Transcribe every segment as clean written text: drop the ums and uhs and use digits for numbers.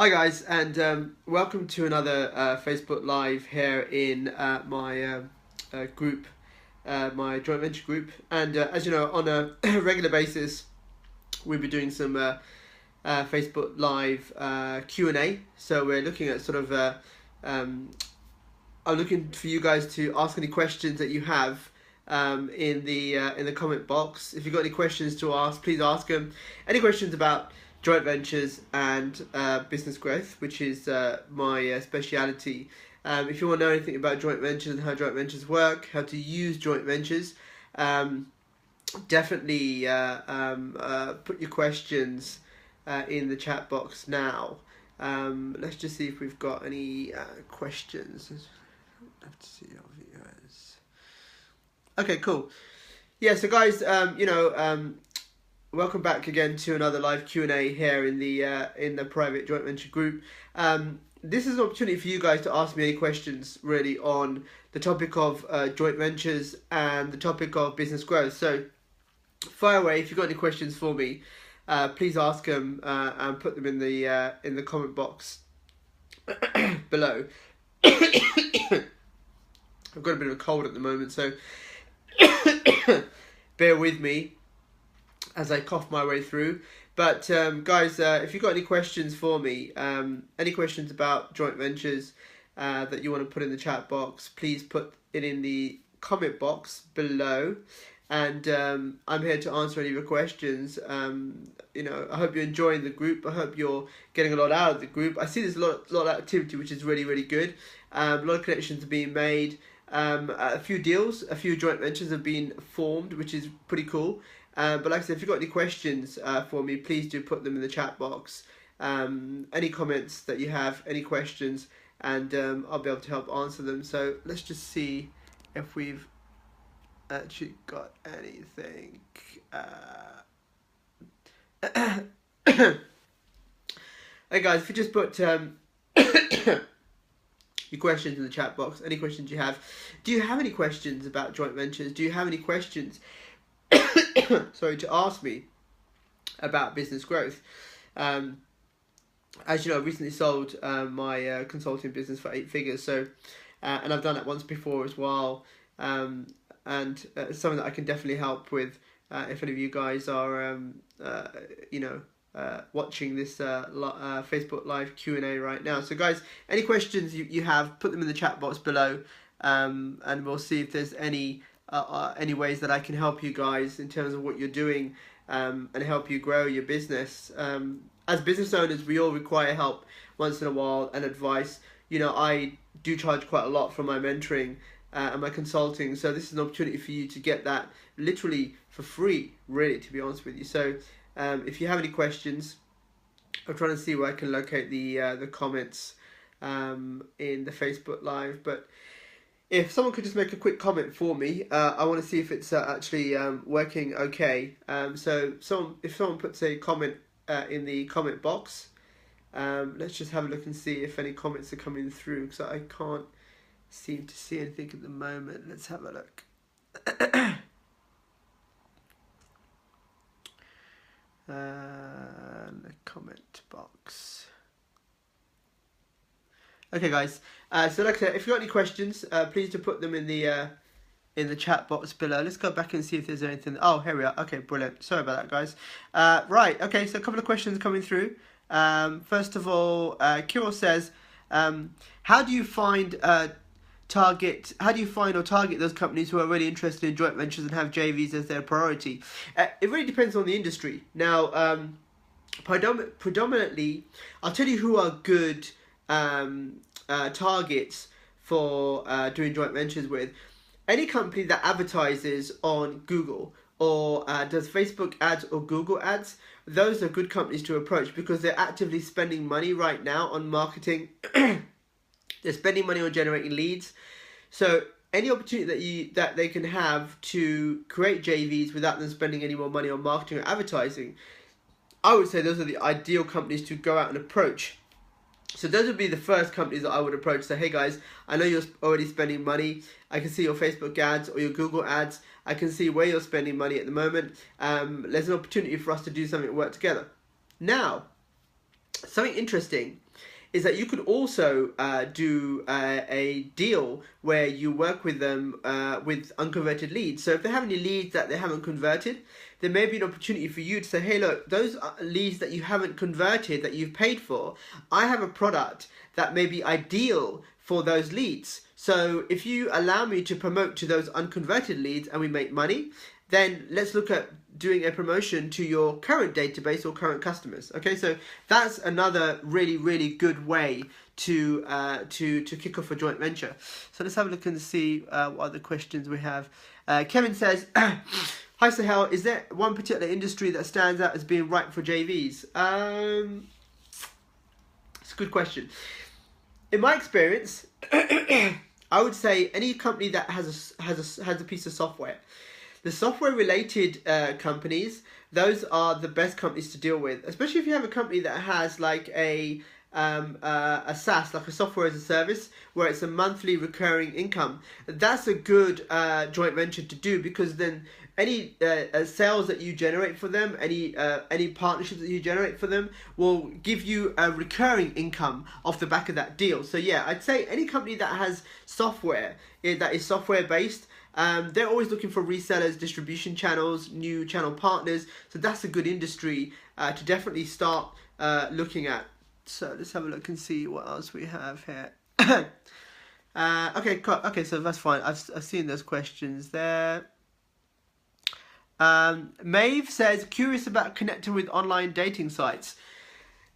Hi guys, and welcome to another Facebook Live here in my group, my joint venture group. And as you know, on a regular basis, we'll be doing some Facebook Live Q&A. So we're looking at I'm looking for you guys to ask any questions that you have in the comment box. If you've got any questions to ask, please ask them. Any questions about joint ventures and business growth, which is my speciality. If you want to know anything about joint ventures and how joint ventures work, how to use joint ventures, definitely put your questions in the chat box now. Let's just see if we've got any questions. Let's see our viewers. Okay, cool. Yeah, so guys, welcome back again to another live Q&A here in the private joint venture group. This is an opportunity for you guys to ask me any questions really on the topic of joint ventures and the topic of business growth. So fire away if you've got any questions for me. Please ask them and put them in the comment box below. I've got a bit of a cold at the moment, so bear with me as I cough my way through. But guys, if you've got any questions for me, any questions about joint ventures that you want to put in the chat box, please put it in the comment box below. And I'm here to answer any of your questions. I hope you're enjoying the group. I hope you're getting a lot out of the group. I see there's a lot of activity, which is really, really good. A lot of connections are being made. A few deals, a few joint ventures have been formed, which is pretty cool. But like I said, if you've got any questions for me, please do put them in the chat box. Any comments that you have, any questions, and I'll be able to help answer them. So let's just see if we've actually got anything. Hey guys, if you just put your questions in the chat box, any questions you have. Do you have any questions about joint ventures? Do you have any questions to ask me about business growth? As you know, I recently sold my consulting business for 8 figures, so and I've done that once before as well, and it's something that I can definitely help with if any of you guys are watching this Facebook Live Q&A right now. So guys, any questions you have, put them in the chat box below, and we'll see if there's any ways that I can help you guys in terms of what you're doing and help you grow your business. As business owners, we all require help once in a while and advice. I do charge quite a lot for my mentoring and my consulting, so this is an opportunity for you to get that literally for free, really, to be honest with you. So if you have any questions, I'm trying to see where I can locate the comments in the Facebook Live, but if someone could just make a quick comment for me, I want to see if it's actually working okay. So if someone puts a comment in the comment box, let's just have a look and see if any comments are coming through, because I can't seem to see anything at the moment. Let's have a look. The comment box. Okay, guys. So like I said, if you've got any questions, please do put them in the chat box below. Let's go back and see if there's anything. Oh, here we are. Okay, brilliant. Sorry about that, guys. Right. Okay. So a couple of questions coming through. First of all, Kirill says, how do you find or target those companies who are really interested in joint ventures and have JVs as their priority? It really depends on the industry. Now, predominantly, I'll tell you who are good targets for doing joint ventures with. Any company that advertises on Google or does Facebook ads or Google ads, those are good companies to approach because they're actively spending money right now on marketing. They're spending money on generating leads. So any opportunity that they can have to create JVs without them spending any more money on marketing or advertising, I would say those are the ideal companies to go out and approach. So those would be the first companies that I would approach. Say, hey guys, I know you're already spending money. I can see your Facebook ads or your Google ads. I can see where you're spending money at the moment. There's an opportunity for us to do something and work together. Now, something interesting is that you could also do a deal where you work with them with unconverted leads. So if they have any leads that they haven't converted, there may be an opportunity for you to say, hey, look, those leads that you haven't converted, that you've paid for, I have a product that may be ideal for those leads. So if you allow me to promote to those unconverted leads and we make money, then let's look at doing a promotion to your current database or current customers. Okay, so that's another really, really good way to kick off a joint venture. So let's have a look and see what other questions we have. Kevin says, hi Sohail, is there one particular industry that stands out as being ripe for JVs? It's a good question. In my experience, I would say any company that has a piece of software. The software-related companies, those are the best companies to deal with, especially if you have a company that has like a SaaS, like a software as a service, where it's a monthly recurring income. That's a good joint venture to do, because then any sales that you generate for them, any partnerships that you generate for them will give you a recurring income off the back of that deal. So yeah, I'd say any company that has software, that is software based, they're always looking for resellers, distribution channels, new channel partners. So that's a good industry to definitely start looking at. So let's have a look and see what else we have here. Okay, so that's fine. I've seen those questions there. Maeve says, curious about connecting with online dating sites.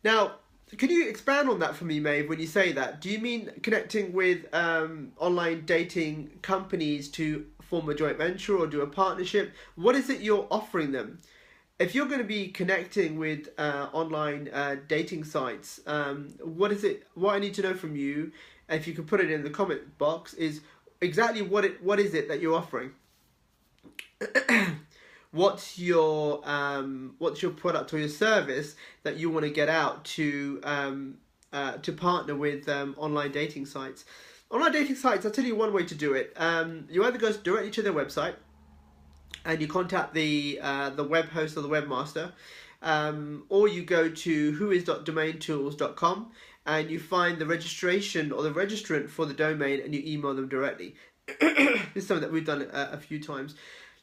Now, can you expand on that for me, Maeve, when you say that? Do you mean connecting with online dating companies to form a joint venture or do a partnership? What is it you're offering them? If you're going to be connecting with online dating sites, what I need to know from you, if you could put it in the comment box, is exactly what is it that you're offering? What's your product or your service that you want to get out to partner with online dating sites? Online dating sites, I'll tell you one way to do it. You either go directly to their website and you contact the web host or the webmaster, or you go to whois.domaintools.com and you find the registration or the registrant for the domain and you email them directly. This is something that we've done a few times.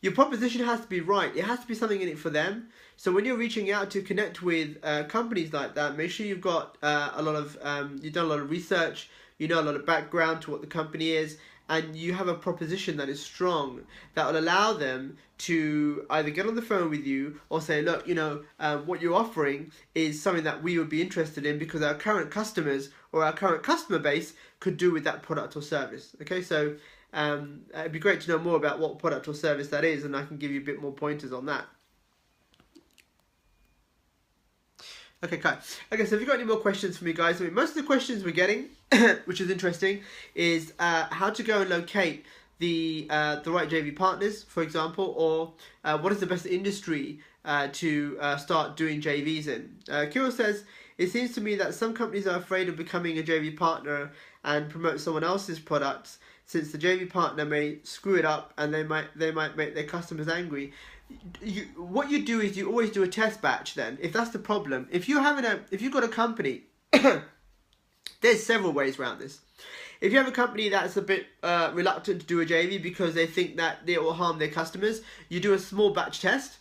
Your proposition has to be right. It has to be something in it for them. So when you're reaching out to connect with companies like that, make sure you've got you've done a lot of research, you know a lot of background to what the company is, and you have a proposition that is strong, that will allow them to either get on the phone with you or say, look, what you're offering is something that we would be interested in because our current customers or our current customer base could do with that product or service. Okay, so it'd be great to know more about what product or service that is, and I can give you a bit more pointers on that. Okay, Kai. Okay, so if you've got any more questions for me, guys, most of the questions we're getting, which is interesting, is how to go and locate the right JV partners, for example, or what is the best industry to start doing JVs in. Kirill says, it seems to me that some companies are afraid of becoming a JV partner and promote someone else's products, since the JV partner may screw it up and they might make their customers angry. What you do is you always do a test batch then, if that's the problem. If you've got a company, there's several ways around this. If you have a company that's a bit reluctant to do a JV because they think that it will harm their customers, you do a small batch test,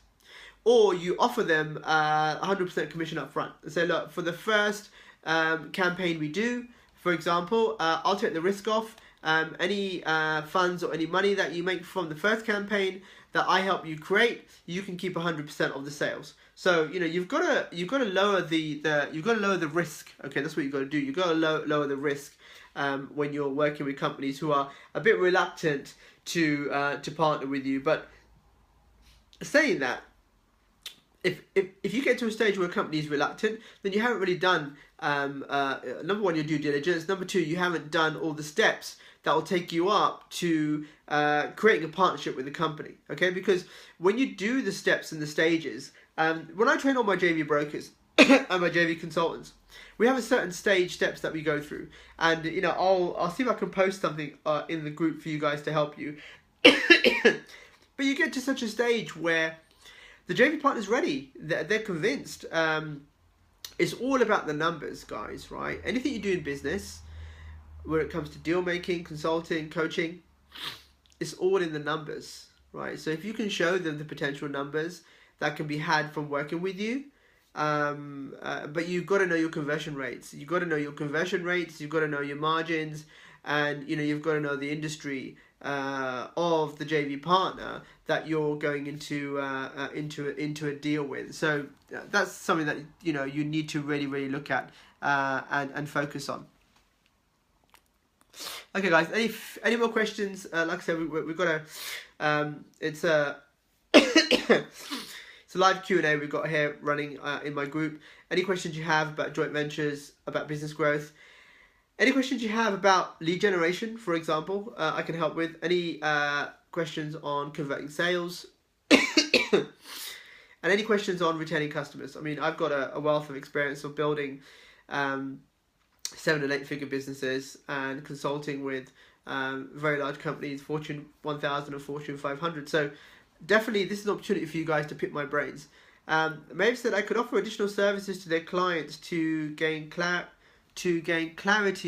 or you offer them 100% commission up front. So look, for the first campaign we do, for example, I'll take the risk off. Any funds or any money that you make from the first campaign that I help you create, you can keep 100% of the sales. So you've got to lower the risk. Okay, that's what you've got to do. You've got to lower the risk when you're working with companies who are a bit reluctant to partner with you. But saying that, if you get to a stage where a company is reluctant, then you haven't really done number one, your due diligence. Number two, you haven't done all the steps that will take you up to creating a partnership with the company. Okay, because when you do the steps and the stages, when I train all my JV brokers and my JV consultants, we have a certain stage steps that we go through, and I'll see if I can post something in the group for you guys to help you. But you get to such a stage where the JV partner's ready, they're convinced, It's all about the numbers, guys, right? Anything you do in business, when it comes to deal making, consulting, coaching, it's all in the numbers, right? So if you can show them the potential numbers that can be had from working with you, but you've got to know your conversion rates. You've got to know your conversion rates. You've got to know your margins, and you've got to know the industry of the JV partner that you're going into a deal with. So that's something that you need to really look at and focus on. Okay, guys. Any more questions? Like I said, we've got it's a it's a live Q&A we've got here running in my group. Any questions you have about joint ventures, about business growth, any questions you have about lead generation, for example, I can help with. Any questions on converting sales, and any questions on retaining customers. I mean, I've got a wealth of experience of building 7- and 8-figure businesses and consulting with very large companies, Fortune 1000 and Fortune 500. So definitely this is an opportunity for you guys to pick my brains. Maeve said I could offer additional services to their clients to gain clarity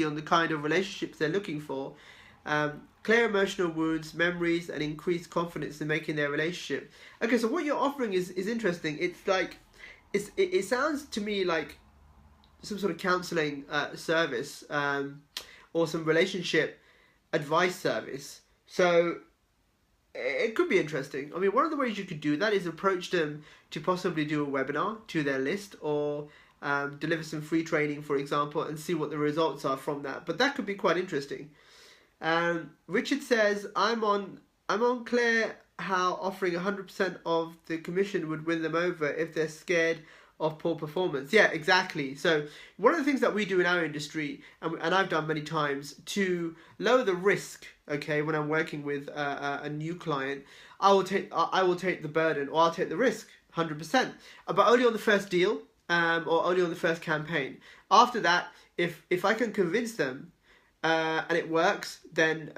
on the kind of relationships they're looking for, clear emotional wounds, memories, and increased confidence in making their relationship. Okay, so what you're offering is interesting. It's like it sounds to me like some sort of counseling service, or some relationship advice service. So it could be interesting. I mean, one of the ways you could do that is approach them to possibly do a webinar to their list, or deliver some free training, for example, and see what the results are from that. But that could be quite interesting. Richard says, I'm unclear how offering 100% of the commission would win them over if they're scared of poor performance. Yeah, exactly. So one of the things that we do in our industry, and I've done many times, to lower the risk, okay, when I'm working with a new client, I will take the burden, or I'll take the risk 100%, but only on the first deal, or only on the first campaign. After that, if I can convince them and it works, then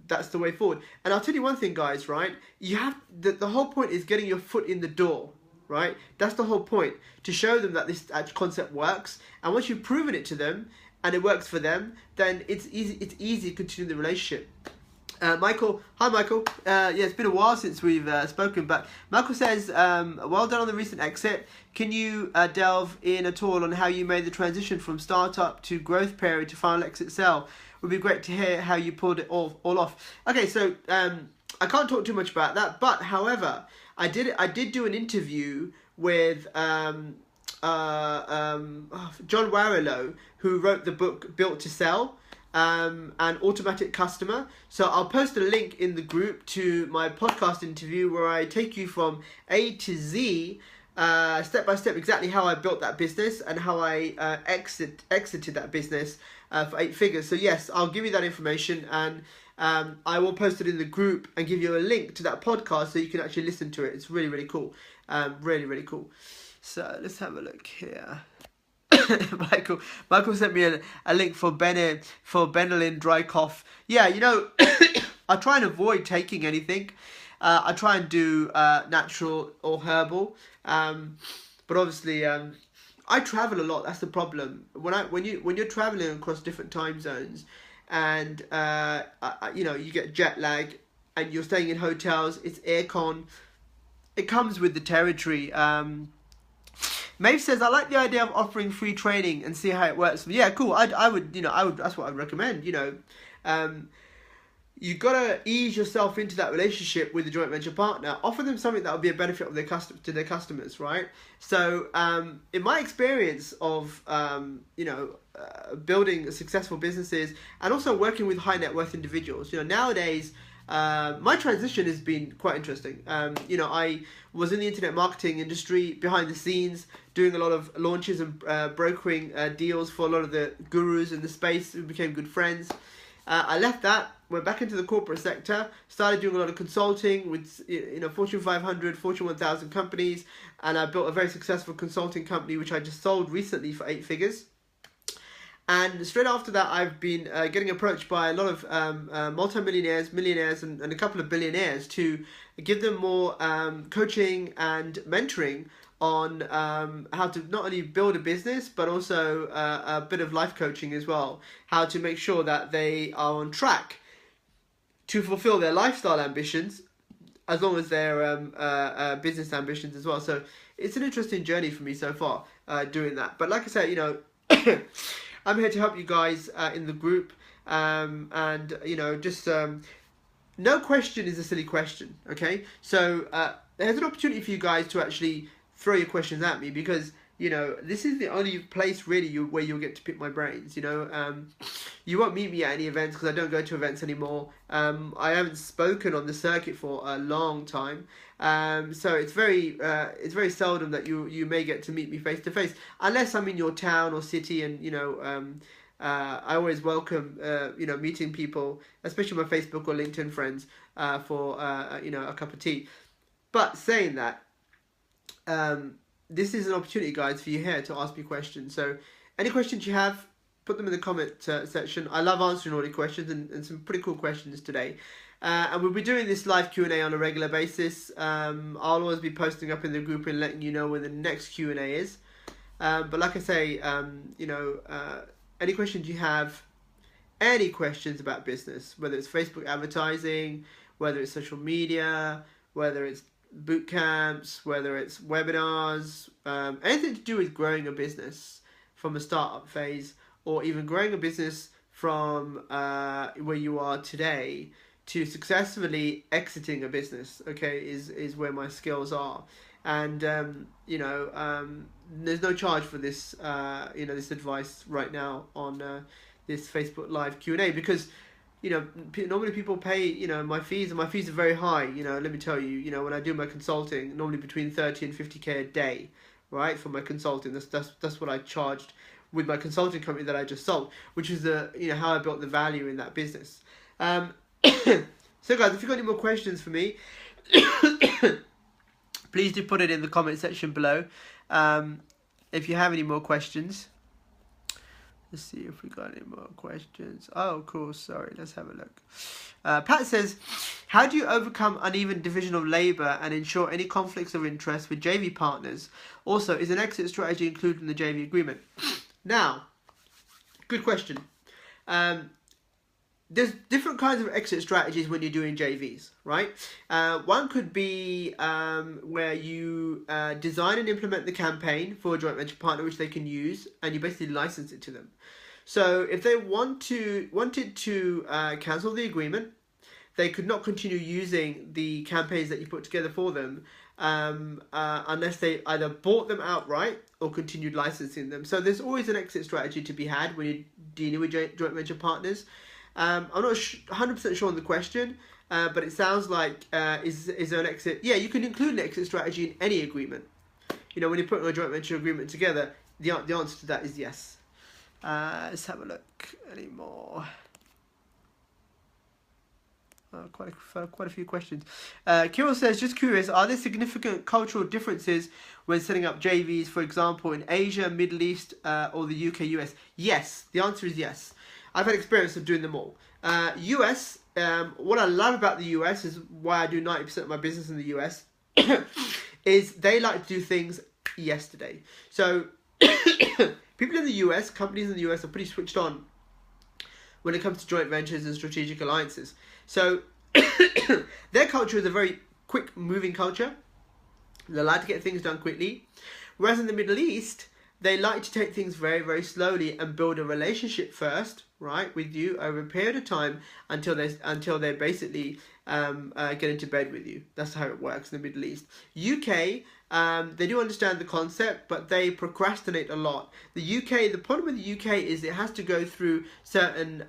that's the way forward. And I'll tell you one thing, guys, right? You have the whole point is getting your foot in the door, right? That's the whole point, to show them that this concept works. And once you've proven it to them and it works for them, then it's easy to continue the relationship. Michael, hi Michael. Yeah, it's been a while since we've spoken, but Michael says, well done on the recent exit. Can you delve in at all on how you made the transition from startup to growth period to final exit sell? Would be great to hear how you pulled it all off. Okay, so I can't talk too much about that, but however, I did do an interview with John Warrilow, who wrote the book Built to Sell, an automatic customer. So I'll post a link in the group to my podcast interview where I take you from A to Z, step by step, exactly how I built that business and how I exited that business for 8 figures. So yes, I'll give you that information, and I will post it in the group and give you a link to that podcast so you can actually listen to it. It's really cool. Really cool. So let's have a look here. Michael sent me a link for Benylin dry cough. Yeah, I try and avoid taking anything. I try and do natural or herbal. But obviously, I travel a lot. That's the problem. When you're traveling across different time zones, and you get jet lag, and you're staying in hotels, it's aircon. It comes with the territory. Maeve says, I like the idea of offering free training and see how it works. Yeah, cool. I would, that's what I'd recommend. You've got to ease yourself into that relationship with the joint venture partner. Offer them something that will be a benefit of to their customers, right? So, in my experience of, building successful businesses and also working with high net worth individuals, nowadays, my transition has been quite interesting. I was in the internet marketing industry behind the scenes, doing a lot of launches and brokering deals for a lot of the gurus in the space. We became good friends. I left that, went back into the corporate sector, started doing a lot of consulting with Fortune 500, Fortune 1000 companies, and I built a very successful consulting company which I just sold recently for 8 figures. And straight after that, I've been getting approached by a lot of multimillionaires, millionaires, and a couple of billionaires to give them more coaching and mentoring on how to not only build a business but also a bit of life coaching as well. How to make sure that they are on track to fulfill their lifestyle ambitions as long as their business ambitions as well. So it's an interesting journey for me so far doing that. But like I said, you know, I'm here to help you guys in the group, and you know, just no question is a silly question. Okay, so there's an opportunity for you guys to actually throw your questions at me, because you know, this is the only place really where you'll get to pick my brains. You know, you won't meet me at any events because I don't go to events anymore. I haven't spoken on the circuit for a long time, so it's very seldom that you may get to meet me face to face, unless I'm in your town or city. And you know, I always welcome you know, meeting people, especially my Facebook or LinkedIn friends, for you know, a cup of tea. But saying that, this is an opportunity, guys, for you here to ask me questions. So any questions you have, put them in the comment section. I love answering all the questions, and some pretty cool questions today. And we'll be doing this live Q&A on a regular basis. I'll always be posting up in the group and letting you know when the next Q&A is. But like I say, you know, any questions you have, any questions about business, whether it's Facebook advertising, whether it's social media, whether it's boot camps, whether it's webinars, anything to do with growing a business from a startup phase, or even growing a business from where you are today to successfully exiting a business, okay, is where my skills are. And you know, there's no charge for this you know, this advice right now on this Facebook Live Q&A, because you know, normally people pay, you know, my fees, and my fees are very high. You know, let me tell you, you know, when I do my consulting, normally between 30 and 50k a day, right, for my consulting. That's what I charged with my consulting company that I just sold, which is you know, how I built the value in that business. So guys, if you've got any more questions for me, please do put it in the comment section below. If you have any more questions. Let's see if we got any more questions. Oh, cool. Sorry. Let's have a look. Pat says, how do you overcome uneven division of labour and ensure any conflicts of interest with JV partners? Also, is an exit strategy included in the JV agreement? Now, good question. There's different kinds of exit strategies when you're doing JVs, right? One could be where you design and implement the campaign for a joint venture partner, which they can use, and you basically license it to them. So if they wanted to cancel the agreement, they could not continue using the campaigns that you put together for them unless they either bought them outright or continued licensing them. So there's always an exit strategy to be had when you're dealing with joint venture partners. I'm not 100% sure on the question, but it sounds like is there an exit? Yeah, you can include an exit strategy in any agreement. You know, when you're putting a joint venture agreement together, the answer to that is yes. Let's have a look. Any more? Quite a few questions. Kirill says, just curious, are there significant cultural differences when setting up JVs, for example, in Asia, Middle East, or the UK, US? Yes, the answer is yes. I've had experience of doing them all. US, what I love about the US is why I do 90% of my business in the US, is they like to do things yesterday. So people in the US, companies in the US are pretty switched on when it comes to joint ventures and strategic alliances. So their culture is a very quick moving culture. They like to get things done quickly. Whereas in the Middle East, they like to take things very, very slowly and build a relationship first, right, with you over a period of time until they basically get into bed with you. That's how it works in the Middle East. UK, they do understand the concept, but they procrastinate a lot. The problem with the UK is it has to go through certain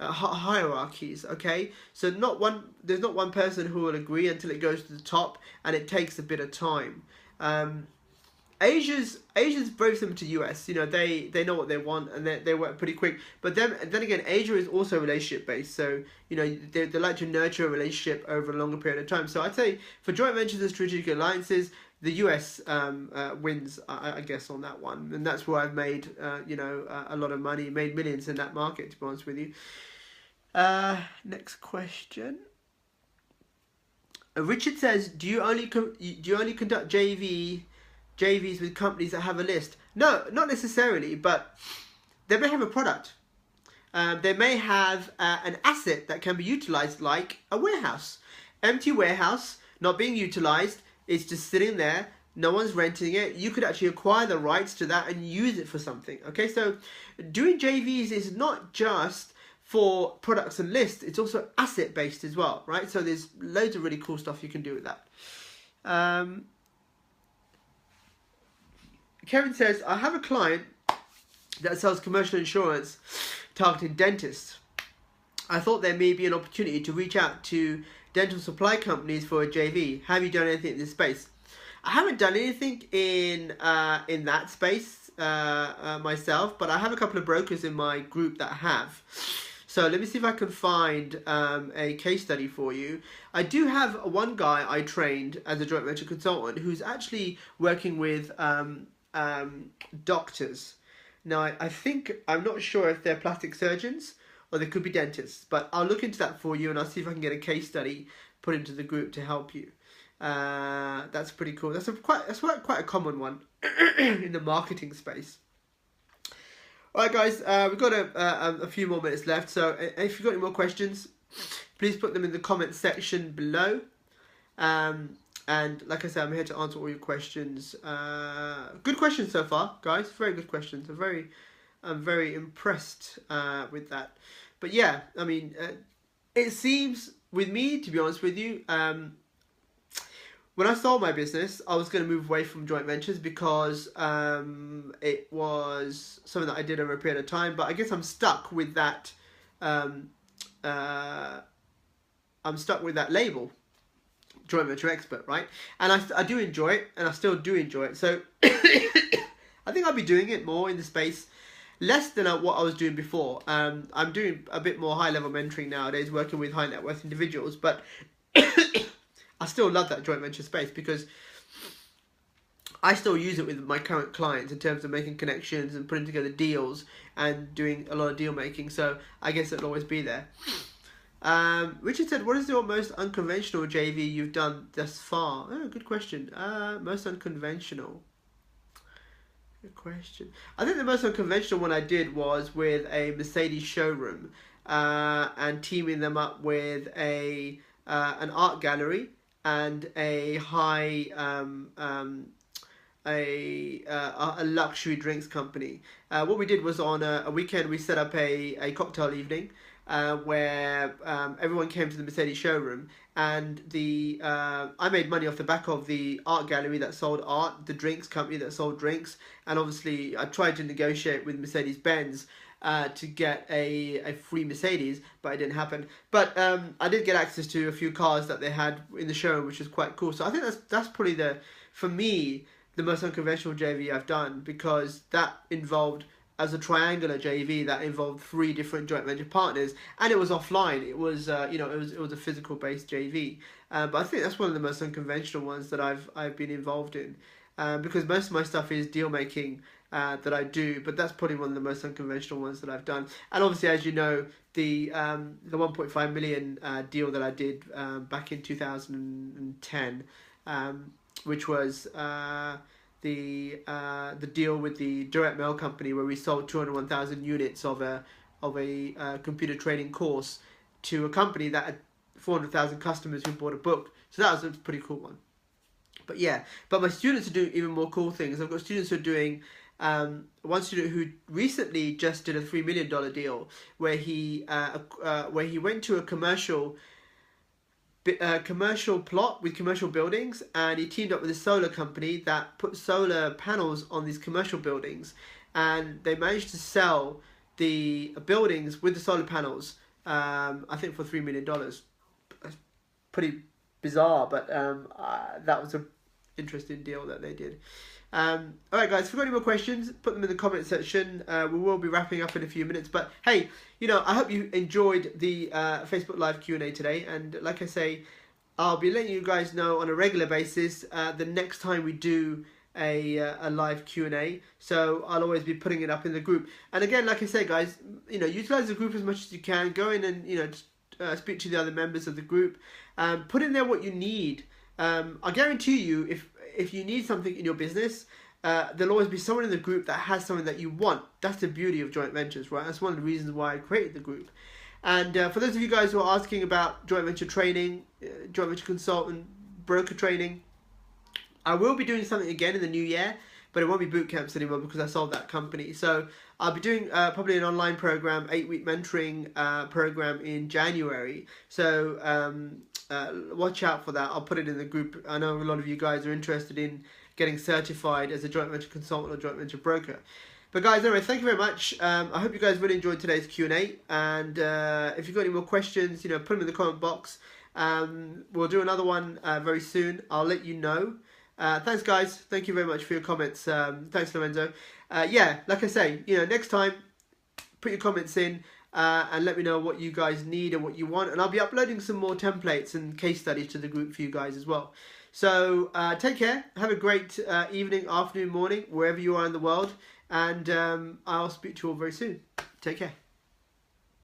hierarchies, okay? So there's not one person who will agree until it goes to the top, and it takes a bit of time. Asia's very similar to US. You know, they know what they want, and they work pretty quick. But then again, Asia is also relationship based. So you know, they like to nurture a relationship over a longer period of time. So I'd say for joint ventures and strategic alliances, the US wins, I guess, on that one, and that's where I've made you know, a lot of money, made millions in that market. To be honest with you. Next question. Richard says, do you only conduct JVs with companies that have a list? No, not necessarily, but they may have a product. They may have an asset that can be utilized, like a warehouse. Empty warehouse, not being utilized, it's just sitting there, no one's renting it. You could actually acquire the rights to that and use it for something. Okay, so doing JVs is not just for products and lists, it's also asset based as well, right? So there's loads of really cool stuff you can do with that. Kevin says, I have a client that sells commercial insurance targeting dentists. I thought there may be an opportunity to reach out to dental supply companies for a JV. Have you done anything in this space? I haven't done anything in that space myself, but I have a couple of brokers in my group that have. So let me see if I can find a case study for you. I do have one guy I trained as a joint venture consultant who's actually working with doctors. Now, I think, I'm not sure if they're plastic surgeons or they could be dentists, but I'll look into that for you and I'll see if I can get a case study put into the group to help you. That's pretty cool. That's quite a common one in the marketing space. Alright guys, we've got a few more minutes left, so if you've got any more questions, please put them in the comment section below. And like I said, I'm here to answer all your questions. Good questions so far, guys. Very good questions. I'm very impressed with that. But yeah, I mean, it seems with me, to be honest with you, when I sold my business, I was going to move away from joint ventures because it was something that I did over a period of time. But I guess I'm stuck with that. I'm stuck with that label, joint venture expert, right? And I do enjoy it, and I still do enjoy it. So I think I'll be doing it more in the space, less than what I was doing before. I'm doing a bit more high level mentoring nowadays, working with high net worth individuals, but I still love that joint venture space because I still use it with my current clients in terms of making connections and putting together deals and doing a lot of deal making. So I guess it'll always be there. Richard said, what is your most unconventional JV you've done thus far? Oh, good question. Most unconventional. Good question. I think the most unconventional one I did was with a Mercedes showroom and teaming them up with an art gallery and a high a luxury drinks company. What we did was on a weekend we set up a cocktail evening where everyone came to the Mercedes showroom, and I made money off the back of the art gallery that sold art, the drinks company that sold drinks, and obviously I tried to negotiate with Mercedes-Benz to get a free Mercedes, but it didn't happen. But I did get access to a few cars that they had in the showroom, which was quite cool. So I think that's probably for me, the most unconventional JV I've done, because that involved, as a triangular JV, that involved 3 different joint venture partners, and it was offline. It was it was a physical based JV. But I think that's one of the most unconventional ones that I've been involved in, because most of my stuff is deal making that I do, but that's probably one of the most unconventional ones that I've done. And obviously, as you know, the 1.5 million deal that I did back in 2010, which was the deal with the direct mail company, where we sold 201,000 units of a computer training course to a company that had 400,000 customers who bought a book. So that was a pretty cool one. But yeah, but my students are doing even more cool things. I've got students who are doing, one student who recently just did a $3 million deal where he went to a commercial plot with commercial buildings, and he teamed up with a solar company that put solar panels on these commercial buildings, and they managed to sell the buildings with the solar panels, I think for $3 million. That's pretty bizarre, but that was a interesting deal that they did. Alright guys, if you've got any more questions, put them in the comment section. We will be wrapping up in a few minutes, but hey, I hope you enjoyed the Facebook Live Q&A today, and like I say, I'll be letting you guys know on a regular basis the next time we do a live Q&A, so I'll always be putting it up in the group. And again, like I say guys, utilize the group as much as you can. Go in and just speak to the other members of the group. Put in there what you need. I guarantee you, if you need something in your business, there'll always be someone in the group that has something that you want. That's the beauty of joint ventures, right? That's one of the reasons why I created the group. And for those of you guys who are asking about joint venture training, joint venture consultant, broker training, I will be doing something again in the new year, but it won't be boot camps anymore because I sold that company. So I'll be doing probably an online program, 8-week mentoring program in January. So watch out for that. I'll put it in the group. I know a lot of you guys are interested in getting certified as a joint venture consultant or joint venture broker. But guys, anyway, thank you very much. I hope you guys really enjoyed today's Q&A. And if you've got any more questions, put them in the comment box. We'll do another one very soon. I'll let you know. Thanks, guys. Thank you very much for your comments. Thanks, Lorenzo. Yeah, like I say, next time, put your comments in and let me know what you guys need and what you want. And I'll be uploading some more templates and case studies to the group for you guys as well. So take care. Have a great evening, afternoon, morning, wherever you are in the world. And I'll speak to you all very soon. Take care.